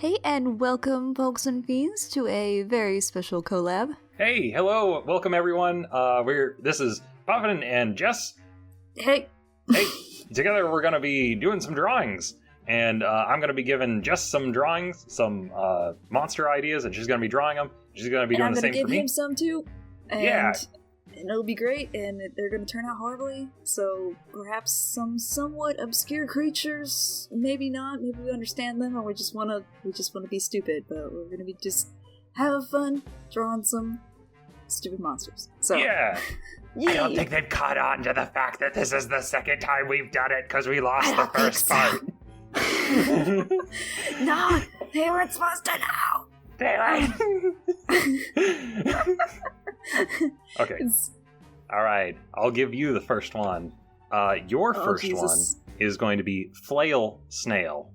Hey, and welcome, folks and fiends, to a very special collab. Hey, hello, welcome everyone. This is Puffin and Jess. Hey. Hey, together we're gonna be doing some drawings, and I'm gonna be giving Jess some drawings, some monster ideas, and she's gonna be drawing them. She's gonna be doing the same for me. I'm gonna give him some too. And it'll be great, and they're gonna turn out horribly. So perhaps some somewhat obscure creatures, maybe not. Maybe we understand them, or we just wanna be stupid. But we're gonna be just have fun drawing some stupid monsters. So yeah. Yay. I don't think they've caught on to the fact that this is the second time we've done it because we lost the first part. No, they weren't supposed to know. Okay. Alright, I'll give you the first one. Your first one is going to be Flail Snail.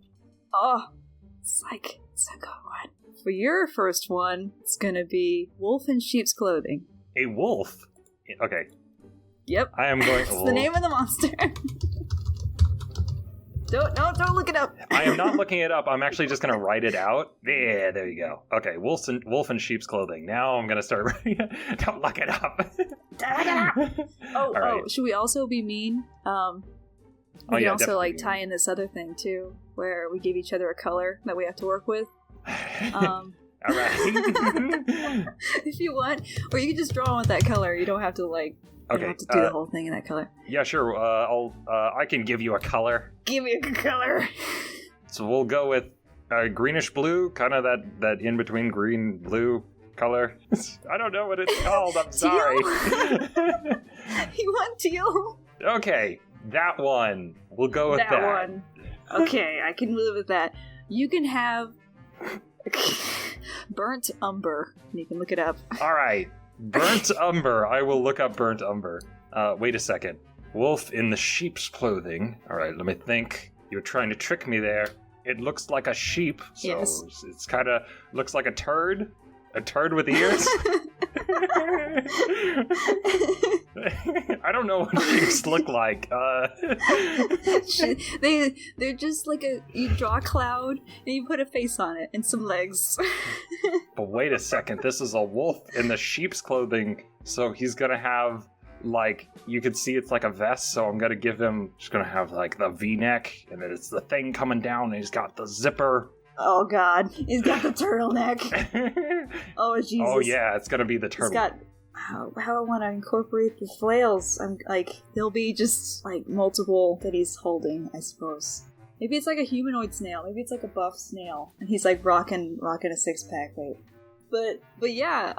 Oh, it's a good one. For your first one, it's gonna be Wolf in Sheep's Clothing. A wolf? Okay. Yep. I am going. It's the name of the monster. Don't look it up. I am not looking it up. I'm actually just going to write it out. Yeah, there you go. Okay, wolf in sheep's clothing. Now I'm going to start writing it. Don't look it up. Oh, should we also be mean? We can also tie in this other thing too, where we give each other a color that we have to work with. All right. If you want, or you can just draw with that color. You don't have to Okay. You don't have to do the whole thing in that color. Yeah, sure. I can give you a color. Give me a color. So we'll go with greenish blue, kind of that in between green blue color. I don't know what it's called. I'm sorry. You want teal? Okay, that one. We'll go with that one. Okay, I can live with that. You can have burnt umber. You can look it up. All right. Burnt umber. I will look up burnt umber. Wait a second. Wolf in the sheep's clothing. All right, let me think. You're trying to trick me there. It looks like a sheep, so yes. It's kind of looks like a turd. A turd with ears. I don't know what sheeps look like. They're just like you draw a cloud and you put a face on it and some legs. But wait a second, this is a wolf in the sheep's clothing, so he's gonna have you can see it's like a vest, so I'm gonna give him just gonna have the V-neck, and then it's the thing coming down, and he's got the zipper. Oh god, he's got the turtleneck. Oh Jesus. Oh yeah, it's gonna be the turtle. He's got how I want to incorporate the flails. I'm there'll be just multiple that he's holding, I suppose. Maybe it's like a humanoid snail. Maybe it's like a buff snail, and he's rocking a 6-pack. But yeah.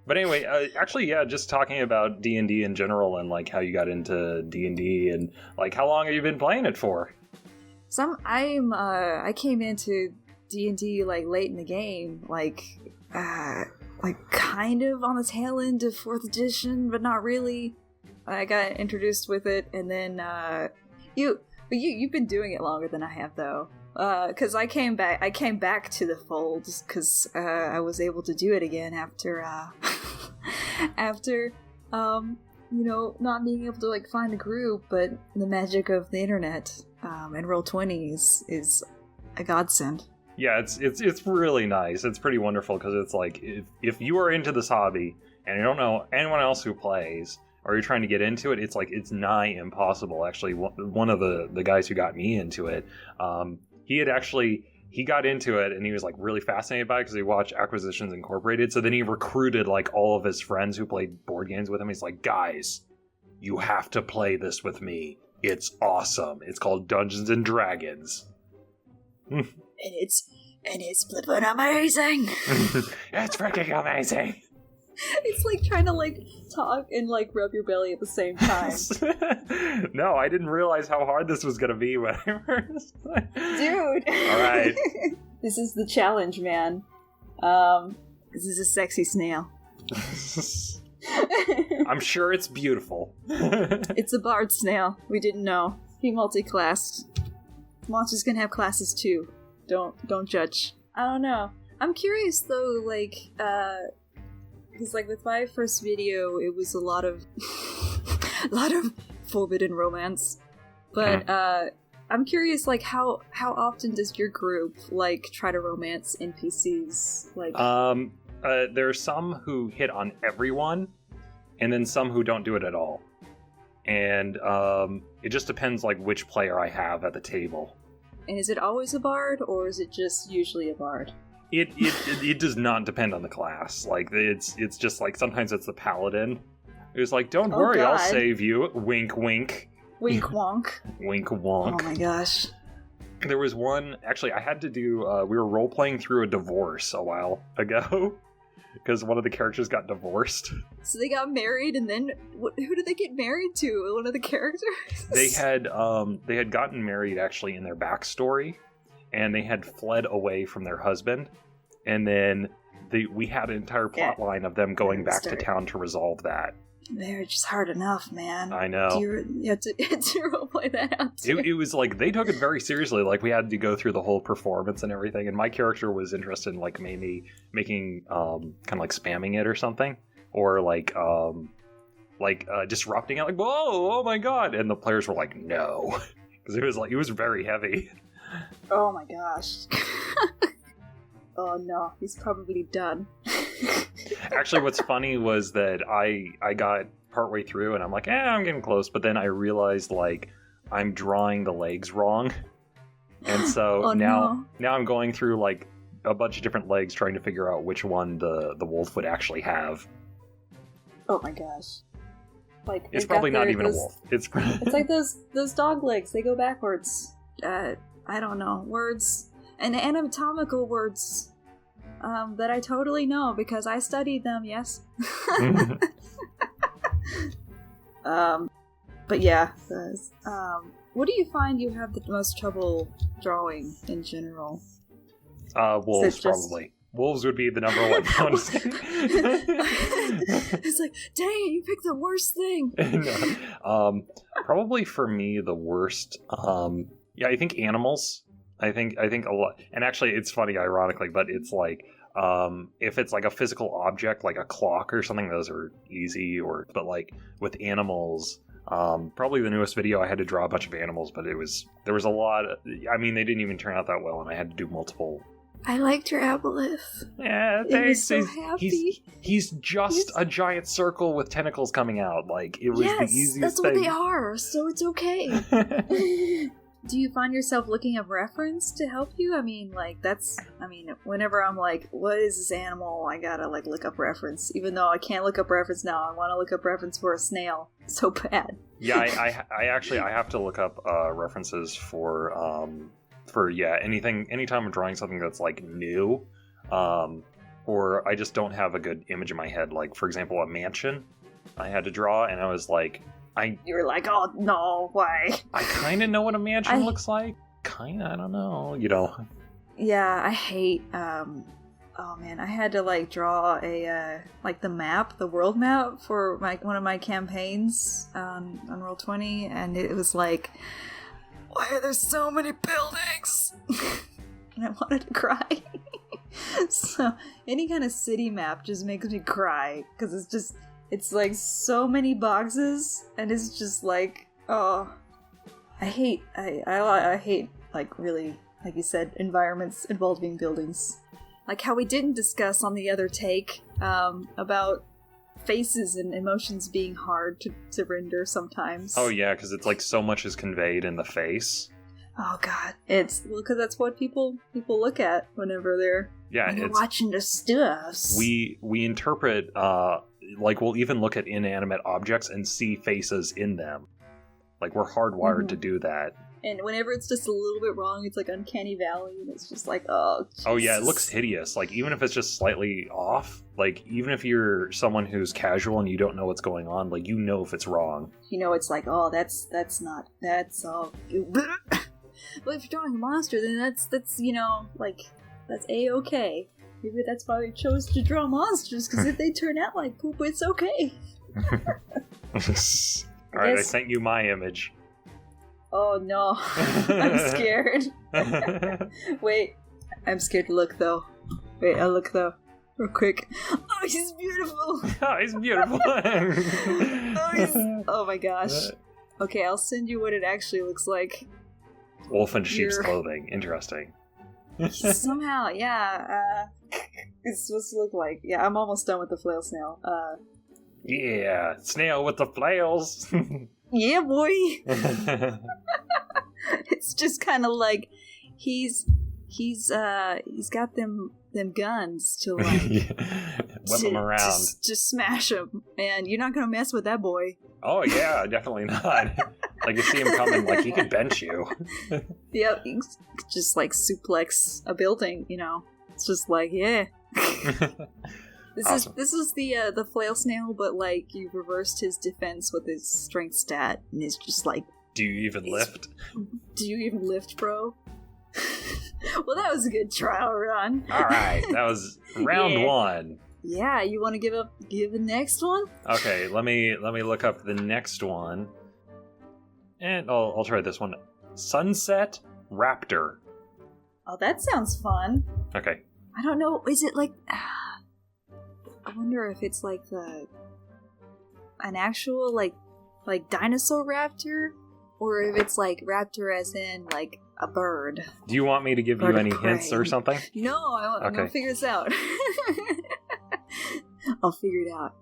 But anyway, actually, yeah, just talking about D&D in general and how you got into D&D and how long have you been playing it for? I came into D&D late in the game, kind of on the tail end of 4th edition, but not really. I got introduced with it, and then you've been doing it longer than I have, though. Because I came back to the fold because I was able to do it again after not being able to find a group, but the magic of the internet and Roll20 is a godsend. Yeah, it's really nice. It's pretty wonderful because it's if you are into this hobby and you don't know anyone else who plays, or you're trying to get into it, it's nigh impossible. Actually, one of the guys who got me into it, he got into it and he was really fascinated by it because he watched Acquisitions Incorporated. So then he recruited all of his friends who played board games with him. He's like, guys, you have to play this with me. It's awesome. It's called Dungeons and Dragons. And it's flippin' amazing. It's freaking amazing. It's trying to talk and rub your belly at the same time. No, I didn't realize how hard this was gonna be when I first. Dude. All right. This is the challenge, man. This is a sexy snail. I'm sure it's beautiful. It's a bard snail. We didn't know. He multi-classed. Monsters can have classes too. Don't judge. I don't know. I'm curious though, because with my first video, it was a lot of forbidden romance. But I'm curious, like, how often does your group, like, try to romance NPCs? Like, there are some who hit on everyone, and then some who don't do it at all. And it just depends, like, which player I have at the table. And is it always a bard, or is it just usually a bard? It does not depend on the class. Like, it's just like sometimes it's the paladin who's like, "Don't worry, God. I'll save you." Wink, wink. Wink, wonk. Wink, wonk. Oh my gosh. There was one, actually, I had to do, we were role-playing through a divorce a while ago, because one of the characters got divorced. So they got married, and then, who did they get married to? One of the characters? They had gotten married, actually, in their backstory, and they had fled away from their husband, and then we had an entire plot line of them going back to town to resolve that. Marriage is hard enough, man. I know. You have to roleplay that out, too. It was like, they took it very seriously. Like, we had to go through the whole performance and everything, and my character was interested in, like, maybe making, kind of like spamming it or something. Or, like disrupting it, like, whoa, oh my god! And the players were like, no. Because it was very heavy. Oh my gosh. Oh no, he's probably done. Actually, what's funny was that I got partway through and I'm like, I'm getting close, but then I realized, like, I'm drawing the legs wrong. And so now I'm going through, like, a bunch of different legs trying to figure out which one the wolf would actually have. Oh my gosh. Like, it's probably not even a wolf. It's like those dog legs, they go backwards. I don't know, words and anatomical words that I totally know because I studied them, yes. But yeah, what do you find you have the most trouble drawing in general? Wolves, probably. Wolves would be the number one. It's like, dang it, you picked the worst thing. No. Probably for me, the worst. I think animals. I think a lot. And actually, it's funny, ironically, but it's like, if it's like a physical object, like a clock or something, those are easy. But like with animals, probably the newest video, I had to draw a bunch of animals, but there was a lot. I mean, they didn't even turn out that well, and I had to do multiple. I liked your aboleth. Yeah, thanks. It was so happy. He's just a giant circle with tentacles coming out. Like, it was the easiest thing. That's what they are, so it's okay. Do you find yourself looking up reference to help you? I mean, whenever I'm like, what is this animal? I gotta, like, look up reference. Even though I can't look up reference now, I want to look up reference for a snail. So bad. Yeah, I actually have to look up references for anytime I'm drawing something that's, like, new, or I just don't have a good image in my head. Like, for example, a mansion I had to draw, and I was like, you were like, oh no, why? I kind of know what a mansion looks like. Kind of, I don't know, Yeah, I hate, oh man, I had to, like, draw a, like, the world map for one of my campaigns on Roll20, and it was like, why are there so many buildings? And I wanted to cry. So, any kind of city map just makes me cry, because it's like so many boxes, and it's just like, oh, I hate, like, really, like you said, environments involving buildings. Like how we didn't discuss on the other take, about faces and emotions being hard to render sometimes. Oh yeah, because it's like so much is conveyed in the face. Oh god, because that's what people look at whenever they're watching the stuffs. We interpret, like, we'll even look at inanimate objects and see faces in them. Like, we're hardwired to do that. And whenever it's just a little bit wrong, it's like Uncanny Valley, and it's just like, oh, Jesus. Oh yeah, it looks hideous. Like, even if it's just slightly off, like, even if you're someone who's casual and you don't know what's going on, like, if it's wrong. It's like, oh, that's all. Well, if you're drawing a monster, then that's like, that's A-okay. Maybe that's why we chose to draw monsters, because if they turn out like poop, it's okay. Alright, I sent you my image. Oh no, I'm scared. Wait, I'm scared to look though. Wait, I'll look though. Real quick. Oh, he's beautiful! Oh, he's beautiful! Oh my gosh. Okay, I'll send you what it actually looks like. Wolf in sheep's clothing. Interesting. Somehow, yeah. It's supposed to look like. Yeah, I'm almost done with the flail snail. Yeah, snail with the flails. Yeah, boy. It's just kind of like he's got them guns to like whip them around, just smash him, and you're not gonna mess with that boy. Oh yeah, definitely not. Like you see him coming, like he could bench you. Yep, just like suplex a building. It's just like yeah. This is the flail snail, but like you reversed his defense with his strength stat, and it's just like. Do you even lift? Do you even lift, bro? Well, that was a good trial run. All right, that was round 1. Yeah, you want to give the next one? Okay, let me look up the next one, and I'll try this one. Sunset Raptor. Oh, that sounds fun. Okay. I don't know. Is it like? I wonder if it's like an actual like dinosaur raptor, or if it's like raptor as in like a bird. Do you want me to give you any hints or something? No, I'm gonna figure this out. I'll figure it out.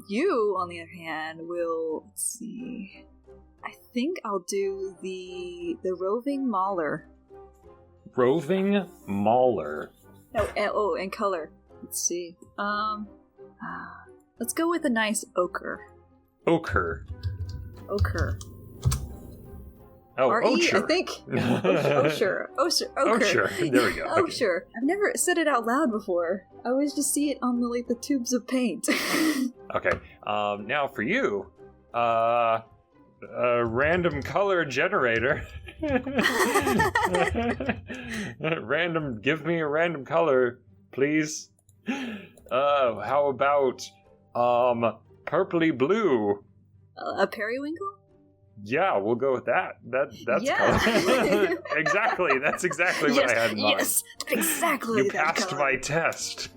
You, on the other hand, will, let's see. I think I'll do the roving mauler. Roving mauler. Oh, and color. Let's see. Let's go with a nice ochre. Ochre. Oh, R-E, I think. Ochre. There we go. Ochre. I've never said it out loud before. I always just see it on the tubes of paint. Okay. Now for you, a random color generator. Give me a random color, please. How about purpley blue? A periwinkle? Yeah, we'll go with that. That's color. Exactly. That's exactly what I had in mind. Yes, exactly. You passed my test.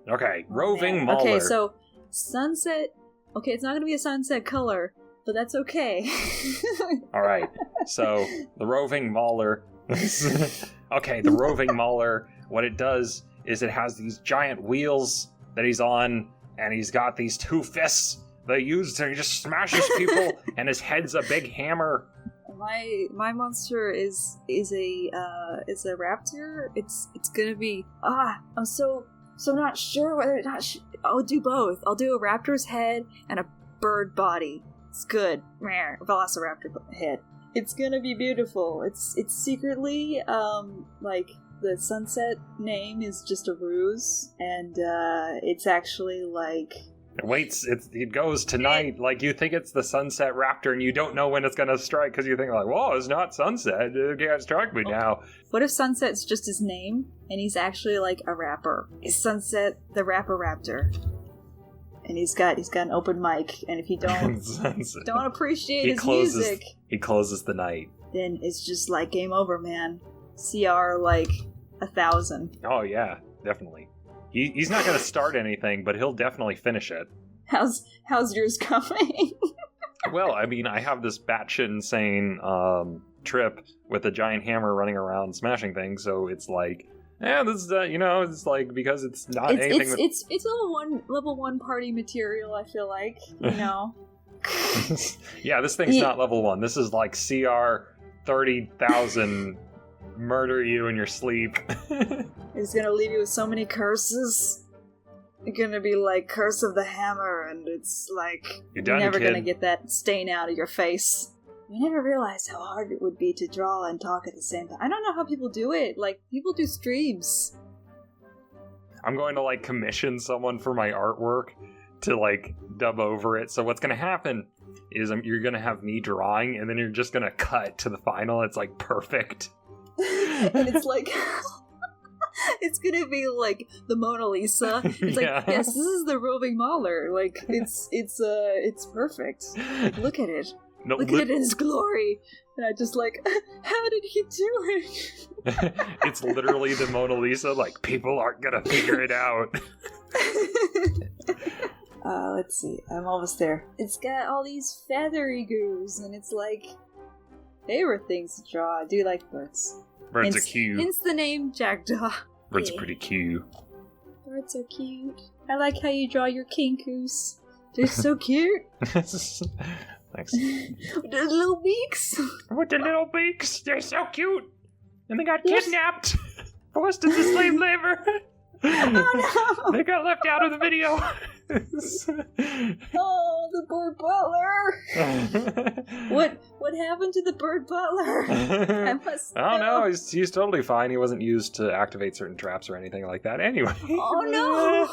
Okay, roving mauler. Okay, so sunset. Okay, it's not going to be a sunset color, but that's okay. All right. So the roving mauler. Okay, the roving mauler. What it does is it has these giant wheels that he's on, and he's got these 2 fists. They use and he just smashes people, and his head's a big hammer. My monster is a raptor. It's gonna be I'm so not sure whether or not I'll do both. I'll do a raptor's head and a bird body. It's good. Velociraptor head. It's gonna be beautiful. It's secretly like the sunset name is just a ruse, and it's actually like. It goes tonight. Like, you think it's the sunset raptor, and you don't know when it's gonna strike, because you think, like, whoa, it's not sunset. It can't strike me now. What if sunset's just his name, and he's actually, like, a rapper? Is Sunset the rapper raptor? And he's got an open mic, and if you don't appreciate his music... He closes the night. Then it's just, like, game over, man. CR, like, 1,000. Oh, yeah, definitely. He's not going to start anything, but he'll definitely finish it. How's yours coming? Well, I mean, I have this batshit insane trip with a giant hammer running around smashing things, so it's like, this is it's like, because it's not anything. It's level one party material. I feel like, Yeah, this thing's not level 1. This is like CR 30,000. Murder you in your sleep. It's gonna leave you with so many curses. You're gonna be like Curse of the Hammer, and it's like you're never gonna get that stain out of your face. You never realized how hard it would be to draw and talk at the same time. I don't know how people do it. Like, people do streams. I'm going to like commission someone for my artwork to like dub over it. So what's gonna happen is you're gonna have me drawing, and then you're just gonna cut to the final. It's like perfect. And it's like it's gonna be like the Mona Lisa. It's like, yes, this is the roving mauler. Like, it's perfect. Like, look at it. No, look at it in its glory. And I just like, how did he do it? It's literally the Mona Lisa. Like, people aren't gonna figure it out. Let's see. I'm almost there. It's got all these feathery goos, and it's like, favorite things to draw. I do like birds. Birds are cute. Hence the name Jackdaw. Birds are pretty cute. Birds are cute. I like how you draw your kinkus. They're so cute. Thanks. With the little beaks. With the little beaks. They're so cute. And they got kidnapped. Forced into slave labor. Oh no! They got left out of the video. Oh, the bird butler! What happened to the bird butler? I don't know. He's totally fine. He wasn't used to activate certain traps or anything like that. Anyway. Oh no!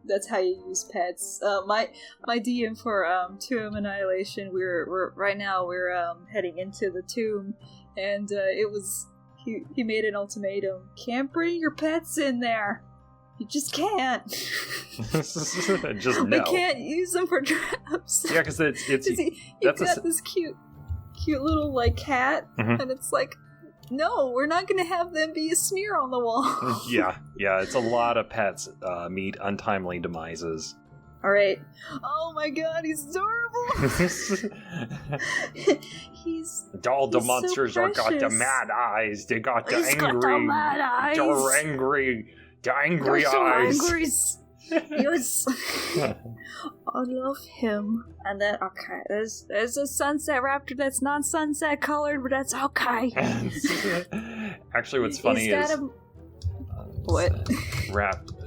That's how you use pets. My DM for Tomb Annihilation. We're right now heading into the tomb, and it was. He made an ultimatum. Can't bring your pets in there. You just can't. Just no. We can't use them for traps. Yeah, because it's he got this cute little like cat, and it's like, no, we're not going to have them be a smear on the wall. yeah, it's a lot of pets meet untimely demises. All right. Oh my God, he's adorable. He's all the he's monsters so got the mad eyes. They got the angry, got the mad eyes. The angry eyes. So yes. I love him. And then there's a sunset raptor that's not sunset colored, but that's okay. Actually, what's funny is. What?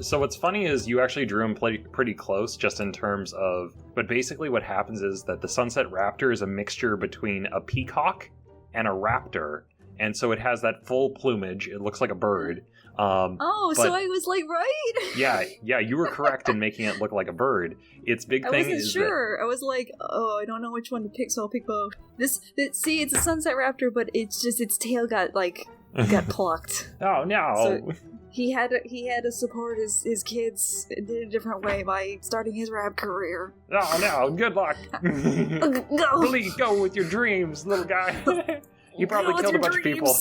So what's funny is you actually drew him pretty close, just in terms of. But basically, what happens is that the sunset raptor is a mixture between a peacock and a raptor, and so it has that full plumage. It looks like a bird. So I was like right. Yeah, you were correct in making it look like a bird. Its big thing is I wasn't sure. I was like, I don't know which one to pick, so I'll pick both. See, it's a sunset raptor, but it's just its tail got plucked. Oh no. So he had to support his kids in a different way by starting his rap career. Oh no, good luck. Go with your dreams, little guy. You probably killed a bunch of people.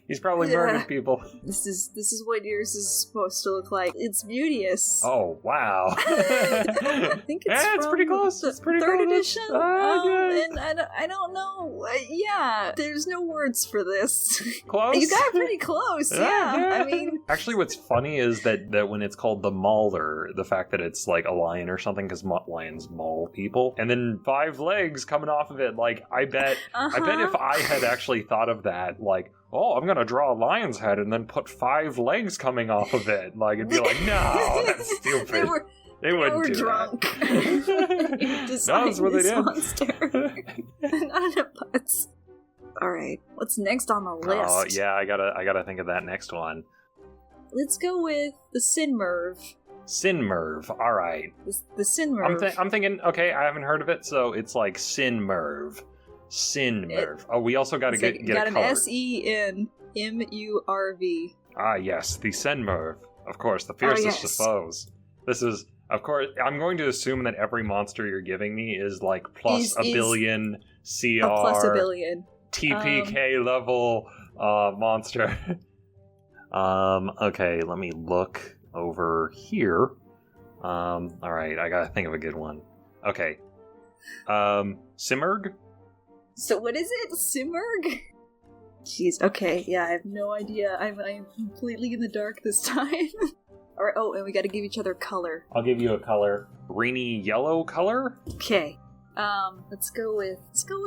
He's probably murdered people. This is what yours is supposed to look like. It's beauteous. Oh wow! I think it's pretty close. It's pretty third close. edition. Yeah. And I don't know. Yeah, there's no words for this. Close. You got pretty close. Yeah. I mean, actually, what's funny is that when it's called the Mauler, the fact that it's like a lion or something, because lions maul people, and then 5 legs coming off of it. Like I bet if I had actually thought of that, like. Oh, I'm gonna draw a lion's head and then put 5 legs coming off of it. Like, it'd be like, no, that's stupid. They wouldn't do drunk. That. That's what they did. Monster. Not a putz. Alright, what's next on the list? Oh, yeah, I gotta think of that next one. Let's go with the Simurgh. Simurgh, alright. The Simurgh. I'm thinking, okay, I haven't heard of it, so it's like Simurgh. We also got to get a got an color. SENMURV. Ah, yes, the Simurgh. Of course, the fiercest of foes. This is, of course, I'm going to assume that every monster you're giving me is like plus a billion CR. Plus a billion. TPK level monster. Okay, let me look over here. Alright, I gotta think of a good one. Okay. Simurgh? So what is it? Simurgh? Jeez, okay, yeah, I have no idea. I'm completely in the dark this time. Alright, and we gotta give each other color. I'll give you a color. Rainy yellow color? Okay. Let's go with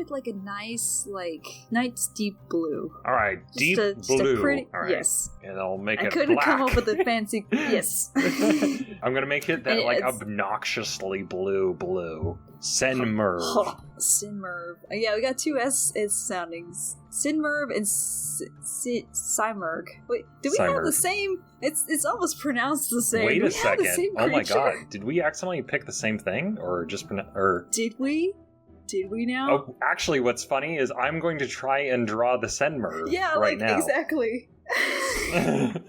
like a nice deep blue. Alright, deep blue. Just a pretty, all right. Yes. And I'll make it I couldn't black. come up with a fancy yes. I'm gonna make it that obnoxiously blue. Simurgh. Simurgh. Yeah, we got 2 S soundings. Simurgh and Simurgh. Wait, do we have the same? It's almost pronounced the same. Wait a second. Have the same oh my creature? god. Did we accidentally pick the same thing? Or just Did we? Did we now? Oh, actually, what's funny is I'm going to try and draw the Simurgh now. Exactly. Did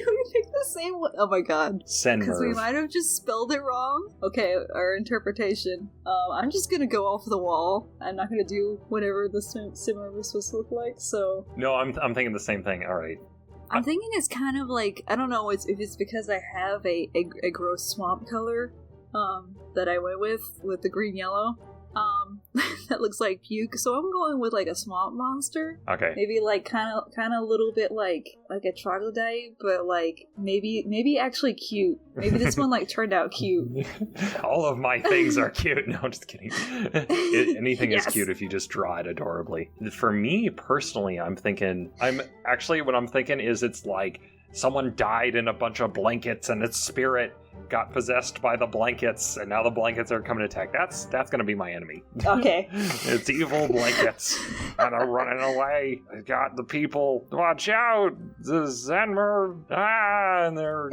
we pick the same one? Oh my god. Simurgh. Because we might have just spelled it wrong. Okay, our interpretation. I'm just gonna go off the wall. I'm not gonna do whatever the Simurgh was supposed to look like, so... No, I'm thinking the same thing. Alright. I'm thinking it's kind of like... I don't know if it's because I have a gross swamp color that I went with the green-yellow. that looks like puke. So I'm going with like a swamp monster. Okay. Maybe like kind of a little bit like a troglodyte, but like maybe actually cute. Maybe this one like turned out cute. All of my things are cute. No, I'm just kidding. Anything is cute if you just draw it adorably. For me personally, what I'm thinking is it's like someone died in a bunch of blankets and its spirit got possessed by the blankets, and now the blankets are coming to attack. That's going to be my enemy. Okay. It's evil blankets, and are running away. I got the people. Watch out! The Simurgh! And they're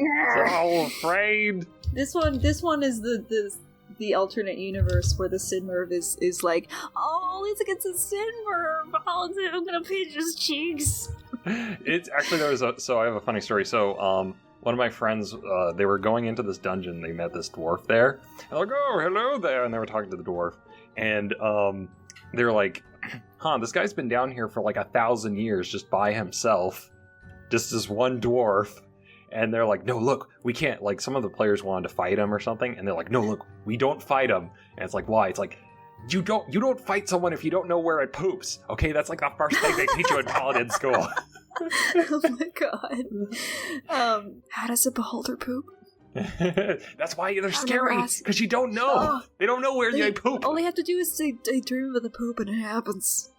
all afraid. This one is the alternate universe where the Simurgh is like, oh, it's against the Simurgh. Oh, I'm gonna pinch his cheeks. It's actually so I have a funny story. So one of my friends, they were going into this dungeon. They met this dwarf there. And they're like, oh, hello there. And they were talking to the dwarf. And they were like, this guy's been down here for like 1,000 years just by himself. Just this one dwarf. And they're like, no, look, we can't. Like, some of the players wanted to fight him or something. And they're like, no, look, we don't fight him. And it's like, why? It's like, you don't fight someone if you don't know where it poops. Okay, that's like the first thing they teach you in Paladin school. Oh my god. How does a beholder poop? That's why they're scary, because you don't know. Oh, they don't know where they poop. All they have to do is say, they dream of the poop and it happens.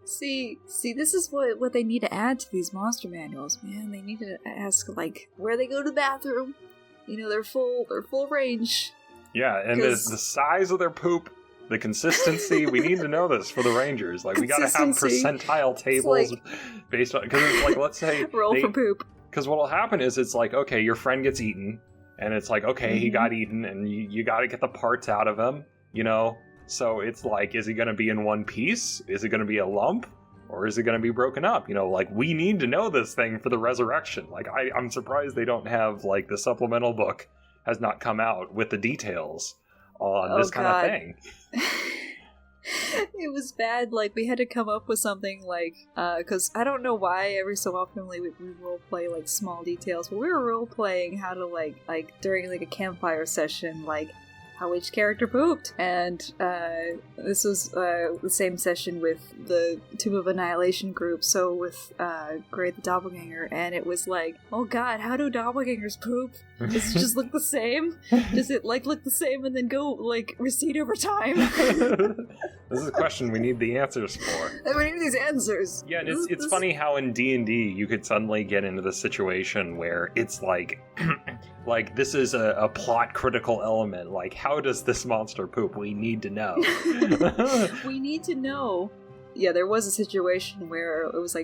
See, this is what they need to add to these monster manuals, man. They need to ask, like, where they go to the bathroom. You know, they're full range. Yeah, and the size of their poop, the consistency, we need to know this for the Rangers. Like, we gotta have percentile tables based on, because it's like, let's say... Roll for poop. Because what'll happen is, it's like, okay, your friend gets eaten, and it's like, okay, he got eaten, and you gotta get the parts out of him, you know? So it's like, is he gonna be in one piece? Is it gonna be a lump? Or is it gonna be broken up? You know, like, we need to know this thing for the resurrection. Like, I'm surprised they don't have, like, the supplemental book has not come out with the details on this kind of thing. It was bad. Like, we had to come up with something like, because I don't know why every so often we role play like small details, but we were role playing how to like during like a campfire session, like how each character pooped. And this was the same session with the Tomb of Annihilation group, so with Gray the Doppelganger, and it was like, oh god, how do doppelgangers poop? Does it just look the same? Does it like look the same and then go like recede over time? This is a question we need the answers for. We need these answers. Yeah, and it's funny how in D&D you could suddenly get into the situation where it's like, like, this is a plot critical element. Like, how does this monster poop? We need to know. We need to know. Yeah, there was a situation where it was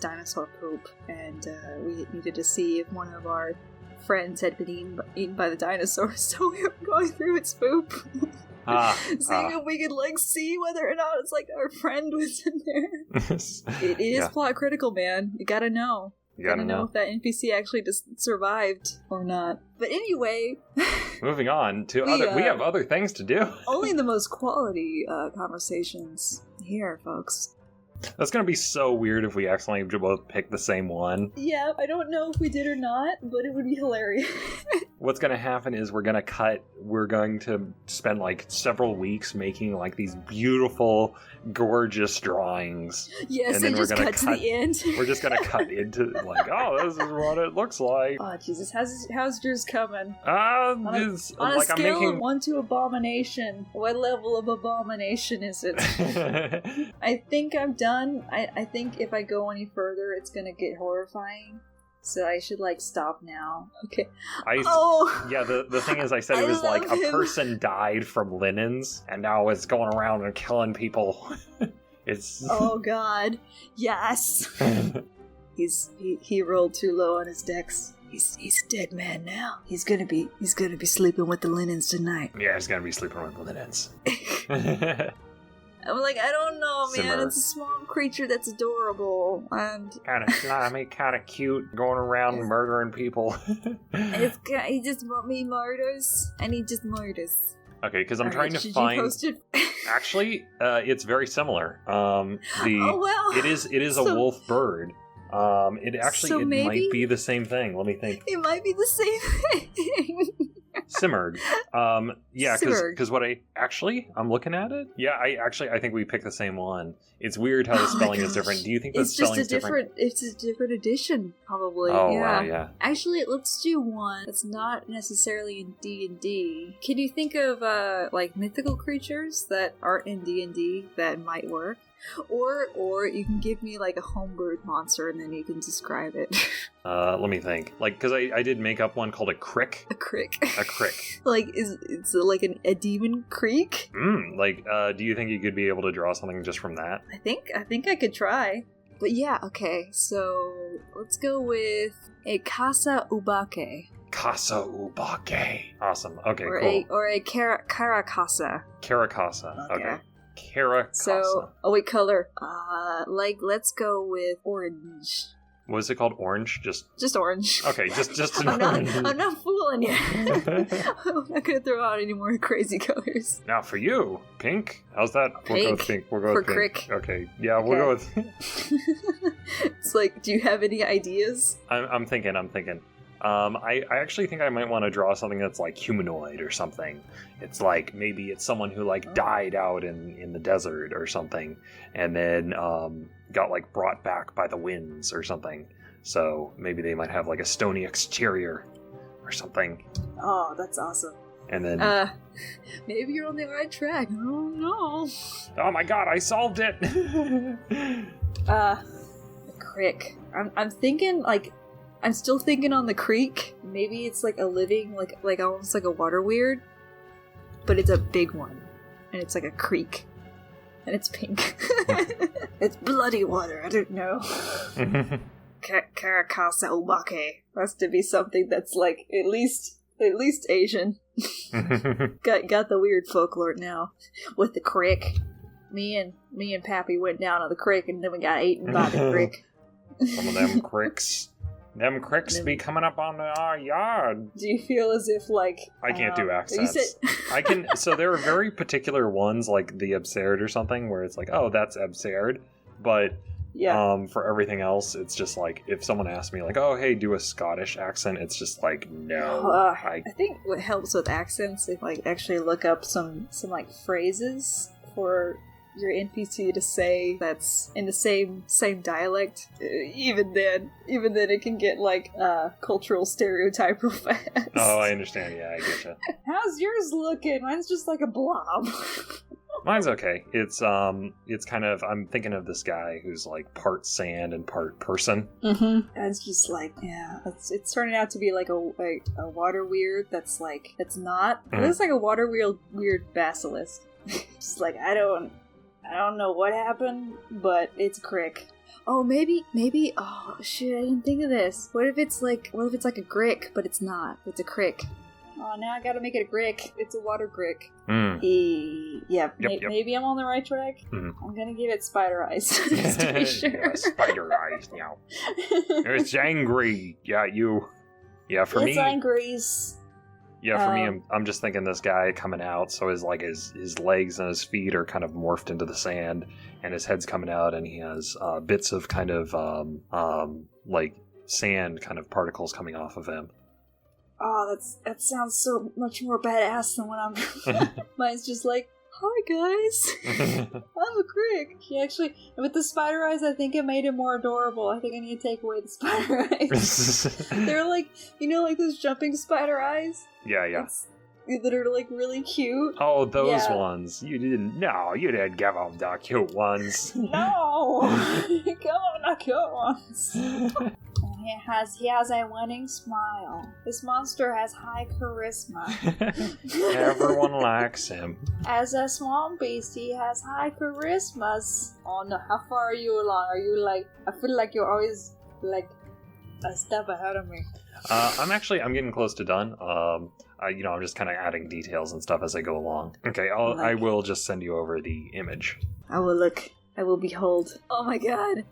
dinosaur poop, and we needed to see if one of our friends had been eaten by the dinosaur, so we were going through its poop. Seeing if we could like see whether or not it's like our friend was in there. It is plot critical, man. You gotta know. You gotta know if that NPC actually just survived or not. But anyway, moving on to we have other things to do. Only the most quality conversations here, folks. That's gonna be so weird if we accidentally both pick the same one. Yeah, I don't know if we did or not, but it would be hilarious. What's gonna happen is we're going to spend like several weeks making like these beautiful, gorgeous drawings. Yes, and then we're gonna cut to the end. We're just gonna cut into like, oh, this is what it looks like. Oh Jesus, how's yours coming? On a scale of 1 to abomination, what level of abomination is it? I think I'm done. I think if I go any further, it's gonna get horrifying. So I should, like, stop now. Okay. Yeah, the thing is, I said it was like a person died from linens, and now it's going around and killing people. It's... Oh, God. Yes! He rolled too low on his dex. He's a dead man now. He's gonna be sleeping with the linens tonight. Yeah, he's gonna be sleeping with the linens. I'm like, I don't know, man. It's a swamp creature that's adorable and kind of slimy, kind of cute, going around murdering people. He just murders, and he just murders. Okay, because I'm trying to find. Actually, it's very similar. It is a wolf bird. It actually might be the same thing. Let me think. It might be the same thing. Simurgh. Yeah, Simurgh. because I'm looking at it. Yeah, I think we picked the same one. It's weird how the spelling is different. Do you think the spelling is different? It's a different edition, probably. Oh, yeah. wow, yeah. Actually, let's do one that's not necessarily in D&D. Can you think of like mythical creatures that aren't in D&D that might work? Or you can give me like a homebrewed monster and then you can describe it. Let me think. Like, because I did make up one called a crick. A crick. A crick. Like, it's like a demon creek? Do you think you could be able to draw something just from that? I think I could try. But yeah, okay, so let's go with a Casa Ubake. Casa Ubake. Awesome. Okay, cool. Or a Caracasa. Okay. Caracasa. So, wait, color. Let's go with orange. What is it called? Orange? Just orange. Okay, just an orange. I'm not fooling you. I'm not gonna throw out any more crazy colors. Now for you, pink. How's that? Pink. We'll go with pink. We'll go with pink. Crick. Okay. Yeah, we'll go with. It's like, do you have any ideas? I'm thinking. I actually think I might want to draw something that's like humanoid or something. It's like maybe it's someone who like died out in the desert or something, and then got like brought back by the winds or something. So maybe they might have like a stony exterior or something. Oh, that's awesome. And then maybe you're on the right track. Oh no. Oh my god, I solved it. The crick. I'm thinking like. I'm still thinking on the creek. Maybe it's like a living, like almost like a water weird, but it's a big one, and it's like a creek, and it's pink. It's bloody water. I don't know. Caracasa Ubake has to be something that's like at least Asian. Got the weird folklore now with the creek. Me and Pappy went down to the creek, and then we got eaten by the creek. Some of them cricks. Them cricks be coming up on our yard. Do you feel as if, like... I can't do accents. I can... So there are very particular ones, like the absurd or something, where it's like, oh, that's absurd. But for everything else, it's just like, if someone asks me, like, oh, hey, do a Scottish accent, it's just like, no. I think what helps with accents is, like, actually look up some like, phrases for... your NPC to say that's in the same dialect. Even then it can get like cultural stereotype real fast. Oh, I understand. Yeah, I get you. How's yours looking? Mine's just like a blob. Mine's okay. It's kind of, I'm thinking of this guy who's like part sand and part person. Mm-hmm. And it's just like, yeah, it's turning out to be like a water weird that's not. It looks like a water weird basilisk. Just like, I don't know what happened, but it's a crick. Oh, maybe, oh, shit, I didn't think of this. What if it's like a grick, but it's not. It's a crick. Oh, now I gotta make it a grick. It's a water grick. Maybe I'm on the right track. Mm-hmm. I'm gonna give it spider eyes, just to be sure. Yeah, spider eyes, now. It's angry. Yeah, you. Yeah, for me. It's angry. Yeah, for me, I'm just thinking this guy coming out, so his legs and his feet are kind of morphed into the sand, and his head's coming out, and he has bits of kind of like sand kind of particles coming off of him. Oh, that sounds so much more badass than when I'm. Mine's just like, hi guys, I'm a crick. He actually, with the spider eyes, I think it made it more adorable. I think I need to take away the spider eyes. They're like, like those jumping spider eyes. Yeah. That are like really cute. Oh, those ones. You didn't give them the cute ones. No, come on, the cute ones. He has a winning smile. This monster has high charisma. Everyone likes him. As a swamp beast, he has high charismas. Oh no, how far are you along? Are you like, I feel like you're always like a step ahead of me. I'm getting close to done. I'm just kind of adding details and stuff as I go along. Okay, I will just send you over the image. I will look. I will behold. Oh my god.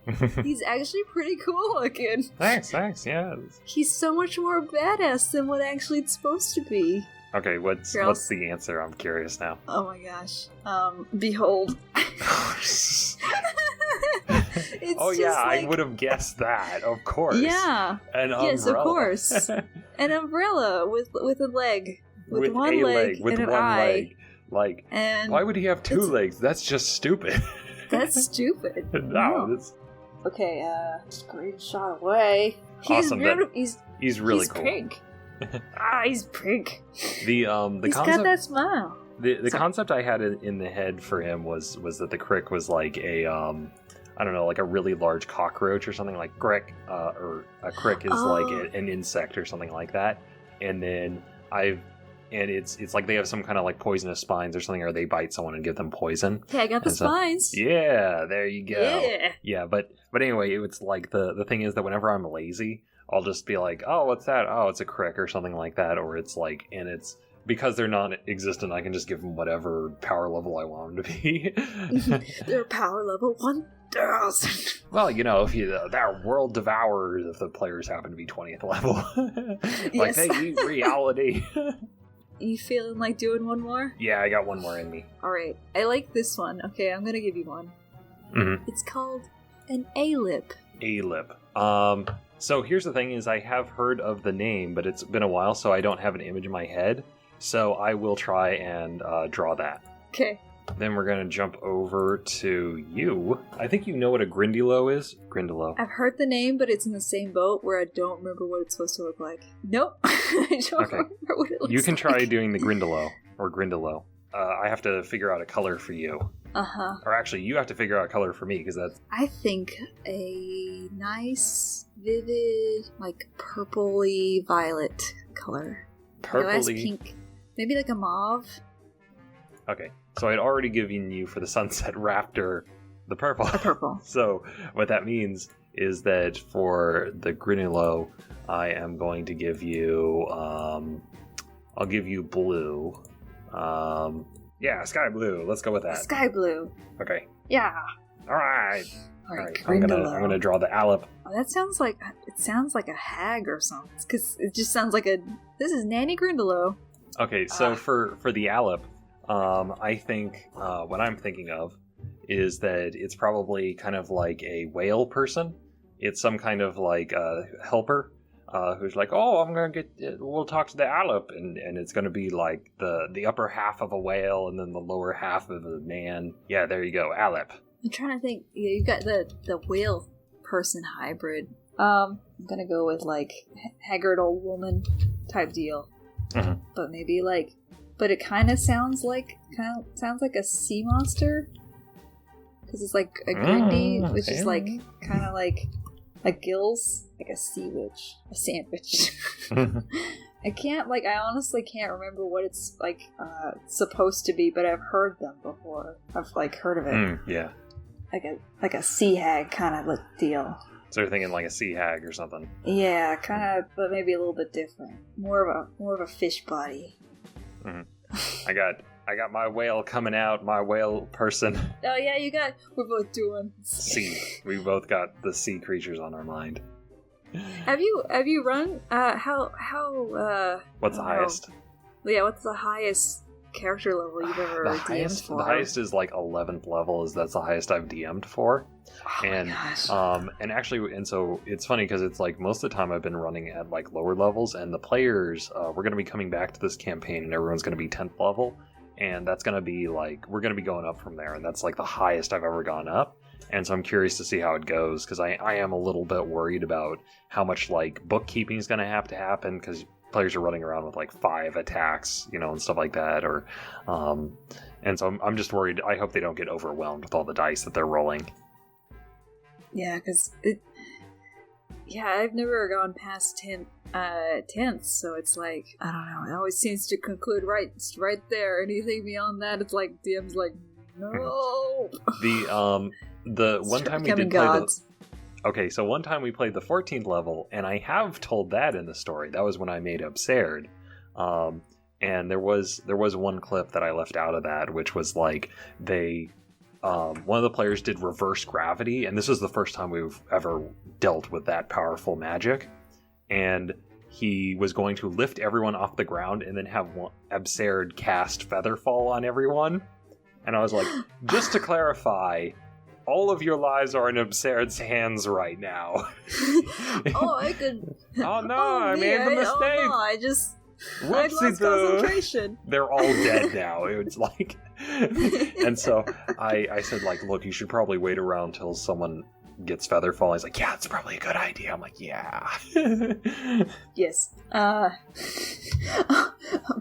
He's actually pretty cool looking. Thanks, yeah. He's so much more badass than what actually it's supposed to be. Okay, what's the answer? I'm curious now. Oh my gosh. Behold. I would have guessed that, of course. Yeah. An umbrella. Yes, of course. An umbrella with a leg. with one leg with and an one eye. leg. Like, And why would he have two legs? That's just stupid. that's stupid. No, that's Okay, screenshot away. Awesome, He's really cool. pink. He's pink. The He's concept, got that smile. the concept I had in the head for him was that the crick was like a I don't know, like a really large cockroach or something, like crick, or a crick is like an insect or something like that. And then it's like they have some kind of like poisonous spines or something, or they bite someone and give them poison. Hey, I got the spines. Yeah, there you go. Yeah. But anyway, it's like the thing is that whenever I'm lazy, I'll just be like, oh, what's that? Oh, it's a crick or something like that. Or it's like, and it's because they're non-existent, I can just give them whatever power level I want them to be. They're power level 1000. Well, you know, if they're world devourers if the players happen to be 20th level. Like, they eat reality. You feeling like doing one more? Yeah, I got one more in me. Alright, I like this one. Okay, I'm gonna give you one. Mm-hmm. It's called an A-lip. A-lip. So here's the thing is I have heard of the name, but it's been a while, so I don't have an image in my head. So I will try and draw that. Okay. Then we're going to jump over to you. I think you know what a Grindle is. Grindle. I've heard the name, but it's in the same boat where I don't remember what it's supposed to look like. Nope. I don't remember what it looks like. You can try doing the Grindle or Grindle. I have to figure out a color for you. Uh-huh. Or actually, you have to figure out a color for me, because that's... I think a nice, vivid, like, purpley violet color. Purpley... Pink. Maybe like a mauve. Okay, so I'd already given you for the Sunset Raptor the purple. The purple. So what that means is that for the Grindle, I am going to give you... I'll give you blue. Yeah, sky blue. Let's go with that. Sky blue. Okay. Yeah. All right. Alright, I'm gonna draw the Alep. Oh, that sounds like a hag or something. Because it just sounds like this is Nanny Grindle. Okay, so for the Alep, I think what I'm thinking of is that it's probably kind of like a whale person. It's some kind of like helper. Who's like, oh, we'll talk to the Alep, and it's gonna be like the upper half of a whale and then the lower half of a man. Yeah, there you go, Alep. I'm trying to think. Yeah, you got the whale person hybrid. I'm gonna go with like haggard old woman type deal, but maybe but it kind of sounds like a sea monster because it's like a grindy, which is like kind of like gills, like a sea witch, a sandwich. I honestly can't remember what it's like supposed to be, but I've heard them before. I've heard of it. Yeah. Like a sea hag kind of deal. So you're thinking like a sea hag or something? Yeah, kind of, but maybe a little bit different. More of a fish body. I got my whale coming out, my whale person. Oh yeah, we're both doing sea. We both got the sea creatures on our mind. Have you run what's the highest? Yeah, what's the highest character level you've ever DM'd for? The highest is like 11th level. That's the highest I've DM'd for. Oh and my gosh. and so it's funny because it's like most of the time I've been running at like lower levels, and the players we're going to be coming back to this campaign and everyone's going to be 10th level, and that's going to be like we're going to be going up from there, and that's like the highest I've ever gone up. And so I'm curious to see how it goes, because I am a little bit worried about how much like bookkeeping is going to happen, because players are running around with like 5 attacks, and stuff like that, or and so I'm just worried. I hope they don't get overwhelmed with all the dice that they're rolling. Yeah, because I've never gone past 10th, so it's like, I don't know, it always seems to conclude right there. Anything beyond that, it's like DM's like, no. The one time we did play okay, so one time we played the 14th level, and I have told that in the story. That was when I made Absurd. And there was one clip that I left out of that, which was like one of the players did reverse gravity, and this is the first time we've ever dealt with that powerful magic. And he was going to lift everyone off the ground and then have Absurd cast Featherfall on everyone. And I was like, just to clarify, all of your lives are in Absurd's hands right now. Oh, I could... Oh no, I made the mistake. Oh no, I'd lost concentration. They're all dead now. It's like, and so I said, like, look, you should probably wait around till someone gets feather fall. He's like, yeah, it's probably a good idea. I'm like, yeah. Yes. I'm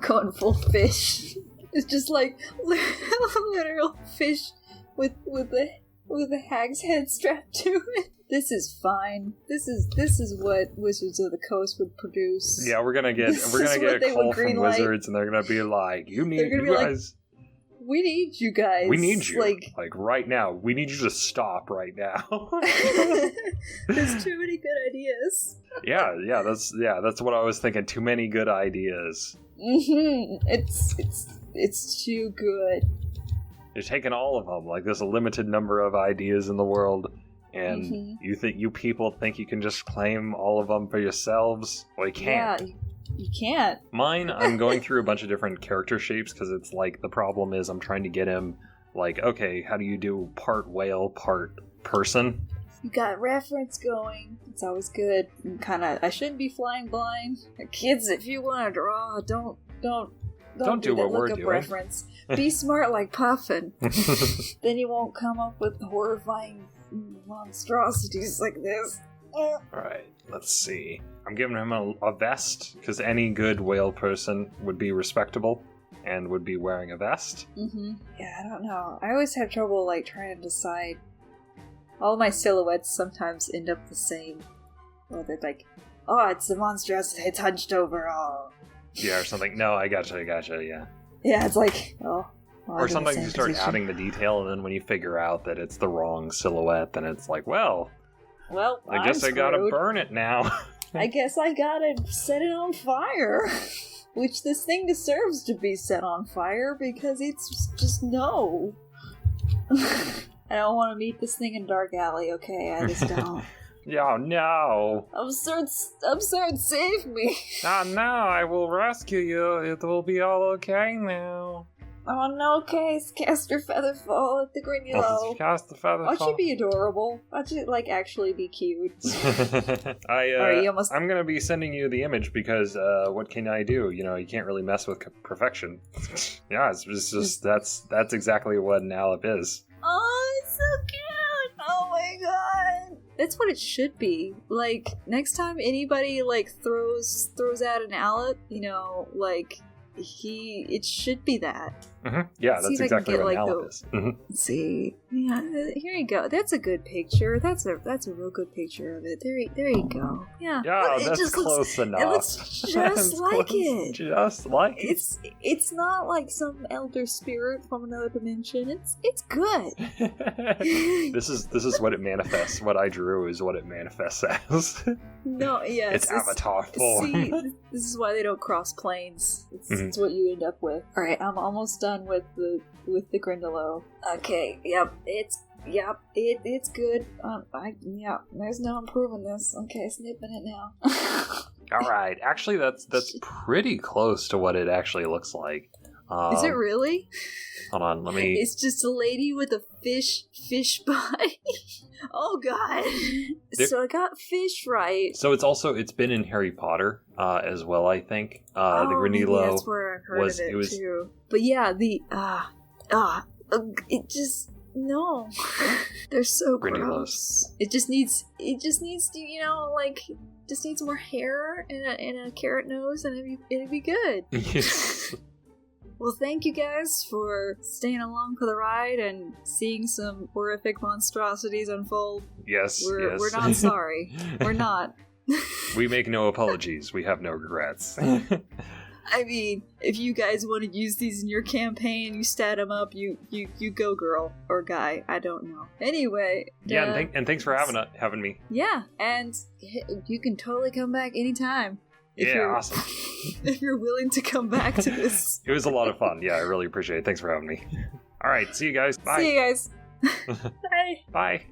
going full fish. It's just like literal fish with a hag's head strapped to it. This is fine. This is what Wizards of the Coast would produce. Yeah, we're gonna get a call from Wizards, and they're gonna be like, you guys. We need you guys. We need you. Like right now. We need you to stop right now. There's too many good ideas. Yeah, that's what I was thinking. Too many good ideas. Mm-hmm. It's too good. You're taking all of them. Like, there's a limited number of ideas in the world, and you people think you can just claim all of them for yourselves? Well, you can't. Yeah, you can't. Mine, I'm going through a bunch of different character shapes, because it's like, the problem is I'm trying to get him, like, okay, how do you do part whale, part person? You got reference going. It's always good. I shouldn't be flying blind. Kids, if you want to draw, don't do what we're doing. Reference. Be smart like Puffin. Then you won't come up with horrifying monstrosities like this. Alright, let's see. I'm giving him a vest, because any good whale person would be respectable and would be wearing a vest. Mm-hmm. Yeah, I don't know. I always have trouble, like, trying to decide. All my silhouettes sometimes end up the same. Or they're like, oh, it's the monstrosity, it's hunched over, oh. Yeah, or something. No, I gotcha, yeah. Yeah, it's like, oh. Or sometimes you start adding the detail, and then when you figure out that it's the wrong silhouette, then it's like, well, I guess I gotta burn it now. I guess I gotta set it on fire. Which this thing deserves to be set on fire, because it's just no. I don't want to meet this thing in Dark Alley, okay? I just don't. Oh, no. Absurd, save me. Oh, no, I will rescue you. It will be all okay now. Oh, no case. Cast your feather fall at the Grindle. Cast the feather fall. Why don't you be adorable? Why don't you, like, actually be cute? I'm gonna be sending you the image because, what can I do? You know, you can't really mess with perfection. Yeah, it's just, that's exactly what an Alep is. Oh, it's so cute! Oh my god! That's what it should be. Like, next time anybody, like, throws out an Alep, you know, like, it should be that. Mm-hmm. Yeah, that's exactly what an Alep is. Mm-hmm. Let's see. Yeah, here you go. That's a good picture. That's a real good picture of it. There you go. Yeah. Yeah, that's close enough. It looks just like it. Just like it. It's not like some elder spirit from another dimension. It's good. This is what it manifests. What I drew is what it manifests as. No, yes. It's avatar form. See, this is why they don't cross planes. It's what you end up with. All right, I'm almost done with the Grindle. Okay, it's good. There's no improving this. Okay, snipping it now. All right, actually, that's pretty close to what it actually looks like. Is it really? Hold on, let me. It's just a lady with a fish body. Oh god! So I got fish right. So it's been in Harry Potter as well. I think the Grindle. That's where I heard of it too. But yeah, it just no. They're so gross. It just needs to, you know, like, just needs more hair and a carrot nose, and it'd be good. Yes. Well, thank you guys for staying along for the ride and seeing some horrific monstrosities unfold. Yes, we're not sorry. We're not. We make no apologies. We have no regrets. I mean, if you guys want to use these in your campaign, you stat them up, you go, girl or guy. I don't know. Anyway. Yeah, and thanks for having me. Yeah, and you can totally come back anytime. Awesome. If you're willing to come back to this. It was a lot of fun. Yeah, I really appreciate it. Thanks for having me. All right, see you guys. Bye. See you guys. Bye. Bye.